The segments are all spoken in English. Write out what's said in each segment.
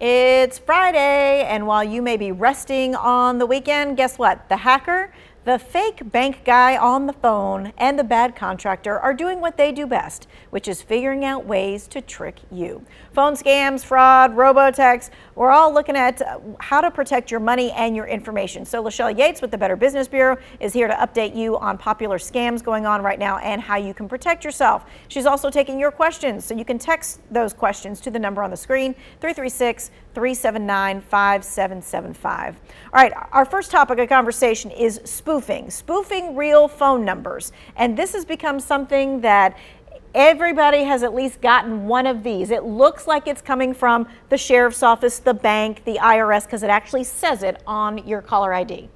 It's Friday, and while you may be resting on the weekend, guess what? The hacker, the fake bank guy on the phone, and the bad contractor are doing what they do best, which is figuring out ways to trick you. Phone scams, fraud, robo-texts, we're all looking at how to protect your money and your information. So Lachelle Yates with the Better Business Bureau is here to update you on popular scams going on right now and how you can protect yourself. She's also taking your questions, so you can text those questions to the number on the screen, 336-379-5775. All right, our first topic of conversation is spoofing real phone numbers. And this has become something that everybody has at least gotten one of these. It looks like it's coming from the sheriff's office, the bank, the IRS, because it actually says it on your caller ID.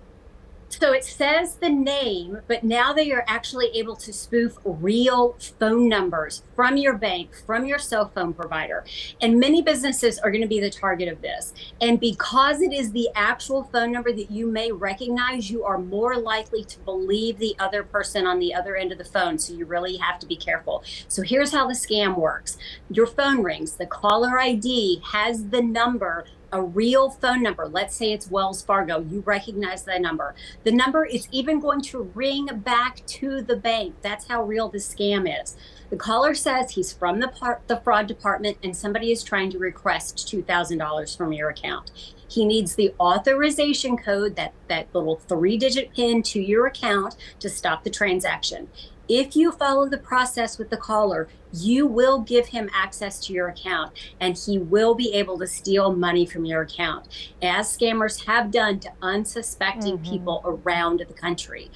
So it says the name, but now they are actually able to spoof real phone numbers from your bank, from your cell phone provider. And many businesses are going to be the target of this. And because it is the actual phone number that you may recognize, you are more likely to believe the other person on the other end of the phone. So you really have to be careful. So here's how the scam works. Your phone rings, the caller ID has the number, a real phone number. Let's say it's Wells Fargo. You recognize that number. The number is even going to ring back to the bank. That's how real the scam is. The caller says he's from the fraud department and somebody is trying to request $2,000 from your account. He needs the authorization code, that little 3-digit PIN to your account to stop the transaction. If you follow the process with the caller, you will give him access to your account and he will be able to steal money from your account, as scammers have done to unsuspecting people around the country.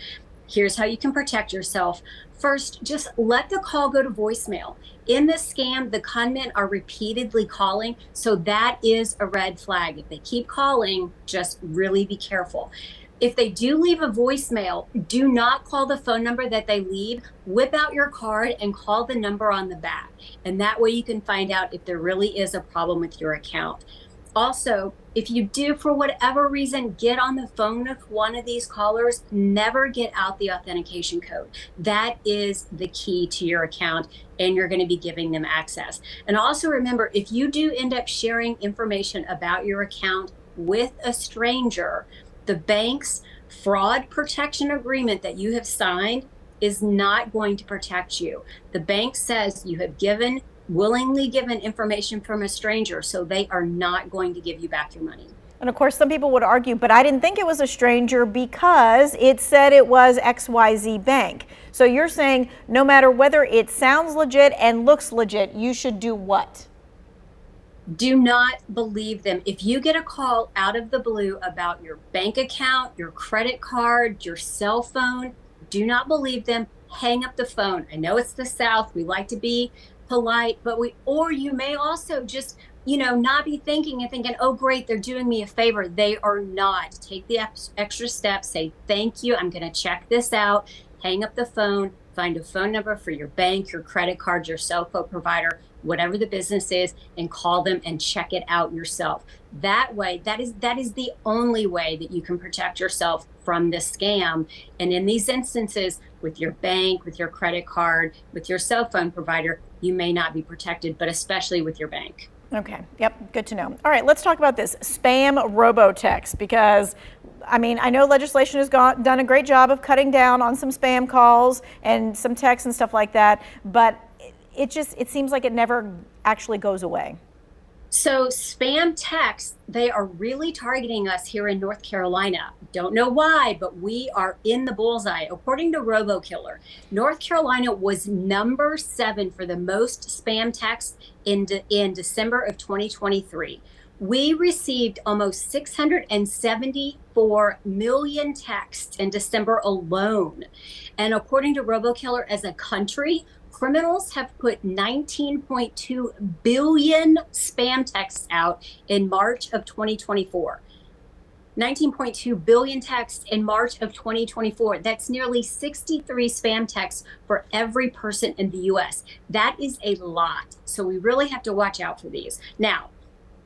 Here's how you can protect yourself. First, just let the call go to voicemail. In this scam, the conmen are repeatedly calling, so that is a red flag. If they keep calling, just really be careful. If they do leave a voicemail, do not call the phone number that they leave. Whip out your card and call the number on the back. And that way you can find out if there really is a problem with your account. Also, if you do, for whatever reason, get on the phone with one of these callers, never get out the authentication code. That is the key to your account, and you're going to be giving them access. And also remember, if you do end up sharing information about your account with a stranger, the bank's fraud protection agreement that you have signed is not going to protect you. The bank says you have willingly given information from a stranger, so they are not going to give you back your money. And of course, some people would argue, but I didn't think it was a stranger because it said it was XYZ Bank. So you're saying no matter whether it sounds legit and looks legit, you should do what? Do not believe them. If you get a call out of the blue about your bank account, your credit card, your cell phone, do not believe them. Hang up the phone. I know it's the South. We like to be polite, or you may also just, not be thinking, oh, great, they're doing me a favor. They are not. Take the extra step. Say, thank you. I'm going to check this out. Hang up the phone. Find a phone number for your bank, your credit card, your cell phone provider, whatever the business is, and call them and check it out yourself. That way, that is the only way that you can protect yourself from this scam. And in these instances, with your bank, with your credit card, with your cell phone provider, you may not be protected, but especially with your bank. Okay. Yep. Good to know. All right. Let's talk about this spam robo-text, because I know legislation has done a great job of cutting down on some spam calls and some texts and stuff like that. But it seems like it never actually goes away. So spam texts, they are really targeting us here in North Carolina. Don't know why, but we are in the bullseye. According to RoboKiller, North Carolina was number 7 for the most spam texts in December of 2023. We received almost 674 million texts in December alone. And according to RoboKiller, as a country, criminals have put 19.2 billion spam texts out in March of 2024. 19.2 billion texts in March of 2024. That's nearly 63 spam texts for every person in the US. That is a lot. So we really have to watch out for these. Now,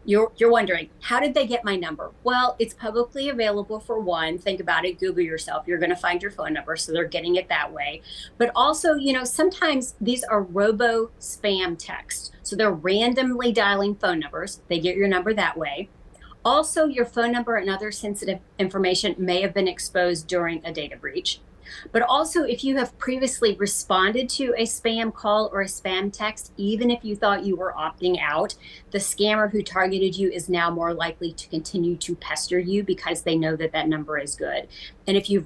You're wondering, how did they get my number? Well, it's publicly available for one. Think about it, Google yourself. You're going to find your phone number, so they're getting it that way. But also, sometimes these are robo spam texts. So they're randomly dialing phone numbers. They get your number that way. Also, your phone number and other sensitive information may have been exposed during a data breach. But also, if you have previously responded to a spam call or a spam text, even if you thought you were opting out, the scammer who targeted you is now more likely to continue to pester you because they know that that number is good. And if you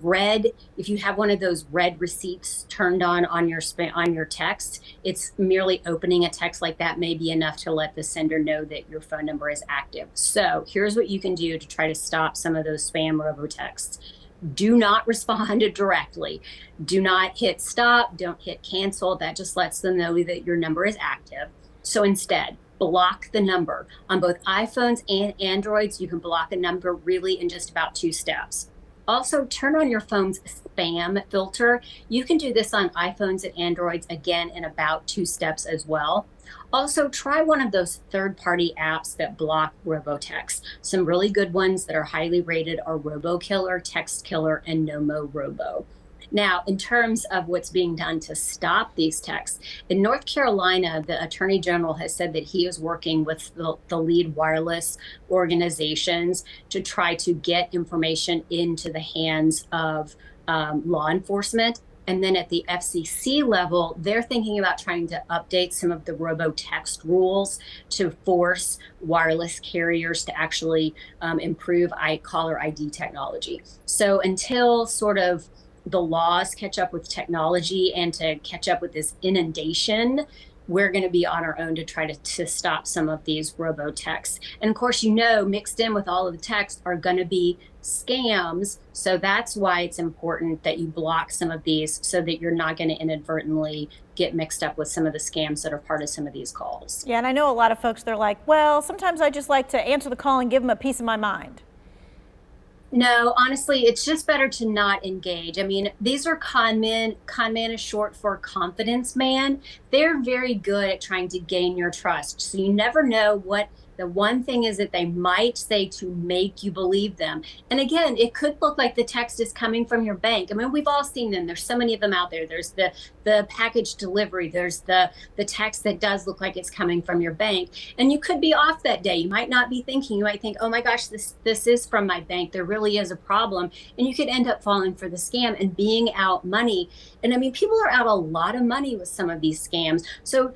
have one of those red receipts turned on your text, it's merely opening a text like that may be enough to let the sender know that your phone number is active. So here's what you can do to try to stop some of those spam robo texts. Do not respond directly. Do not hit stop. Don't hit cancel. That just lets them know that your number is active. So instead, block the number. On both iPhones and Androids, you can block a number really in just about 2 steps. Also, turn on your phone's spam filter. You can do this on iPhones and Androids, again, in about 2 steps as well. Also, try one of those third-party apps that block robotext. Some really good ones that are highly rated are RoboKiller, TextKiller, and NoMoRobo. Now, in terms of what's being done to stop these texts, in North Carolina, the Attorney General has said that he is working with the lead wireless organizations to try to get information into the hands of law enforcement. And then at the FCC level, they're thinking about trying to update some of the robo-text rules to force wireless carriers to actually improve caller ID technology. So until sort of the laws catch up with technology and to catch up with this inundation, we're going to be on our own to try to stop some of these robo-texts. And of course, mixed in with all of the texts are going to be scams. So that's why it's important that you block some of these so that you're not going to inadvertently get mixed up with some of the scams that are part of some of these calls. Yeah, and I know a lot of folks, they're like, well, sometimes I just like to answer the call and give them a piece of my mind. No, honestly, it's just better to not engage. I mean, these are con men. Con man is short for confidence man. They're very good at trying to gain your trust. So you never know what the one thing is that they might say to make you believe them. And again, it could look like the text is coming from your bank. I mean, we've all seen them. There's so many of them out there. There's the package delivery. There's the text that does look like it's coming from your bank. And you could be off that day. You might not be thinking. You might think, oh my gosh, this is from my bank. There really is a problem. And you could end up falling for the scam and being out money. And I mean, people are out a lot of money with some of these scams. So,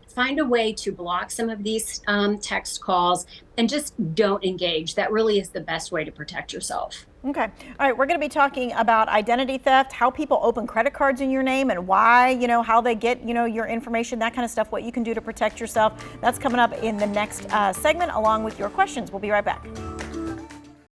find a way to block some of these text calls and just don't engage. That really is the best way to protect yourself. Okay. All right. We're going to be talking about identity theft, how people open credit cards in your name and why, how they get, your information, that kind of stuff, what you can do to protect yourself. That's coming up in the next segment along with your questions. We'll be right back.